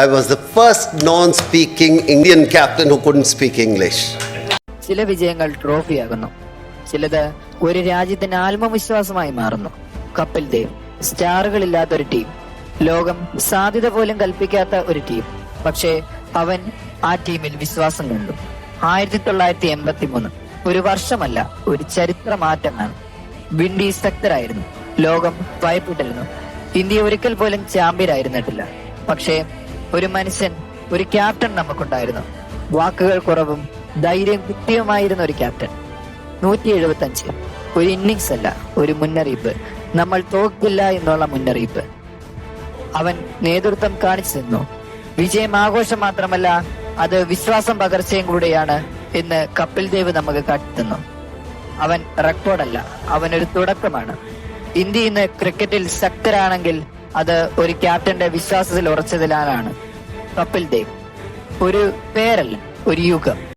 I was the first non-speaking Indian captain who couldn't speak English. ചില വിജയങ്ങൾ ട്രോഫിയാകുന്നു, ചിലത് ഒരു രാജ്യത്തിന് ആത്മവിശ്വാസമായി മാറുന്നു. കപിൽ ദേവ് സ്റ്റാറുകളില്ലാത്തൊരു ടീം, ലോകം സാധ്യത പോലും കൽപ്പിക്കാത്ത ഒരു ടീം. പക്ഷേ അവൻ ആ ടീമിൽ വിശ്വാസം കണ്ടു. 1983 ഒരു വർഷമല്ല, ഒരു ചരിത്ര മാറ്റമാണ്. വിൻഡീസ് ശക്തരായിരുന്നു, ലോകം ഭയപ്പെട്ടിരുന്നു. ഇന്ത്യ ഒരിക്കൽ പോലും ചാമ്പ്യൻ ആയിരുന്നിട്ടില്ല. പക്ഷേ ഒരു മനുഷ്യൻ, ഒരു ക്യാപ്റ്റൻ നമുക്കുണ്ടായിരുന്നു. വാക്കുകൾ കുറവും ധൈര്യം കൃത്യമായിരുന്ന ഒരു ക്യാപ്റ്റൻ. 175 ഒരു ഇന്നിങ്സ് അല്ല, ഒരു മുന്നറിയിപ്പ്. നമ്മൾ തോക്കില്ല എന്നുള്ള മുന്നറിയിപ്പ്. അവൻ നേതൃത്വം കാണിച്ചു തന്നു. വിജയം ആഘോഷം മാത്രമല്ല, അത് വിശ്വാസം പകർച്ചയും കൂടെയാണ് എന്ന് കപിൽ ദേവ് നമുക്ക് കാട്ടിത്തന്നു. അവൻ റെക്കോർഡല്ല, അവനൊരു തുടക്കമാണ്. ഇന്ത്യ ഇന്ന് ക്രിക്കറ്റിൽ ശക്തരാണെങ്കിൽ അത് ഒരു ക്യാപ്റ്റന്റെ വിശ്വാസത്തിൽ ഉറച്ചതിലാണ്. കപിൽ ദേവ് ഒരു പേരല്ല, ഒരു യുഗം.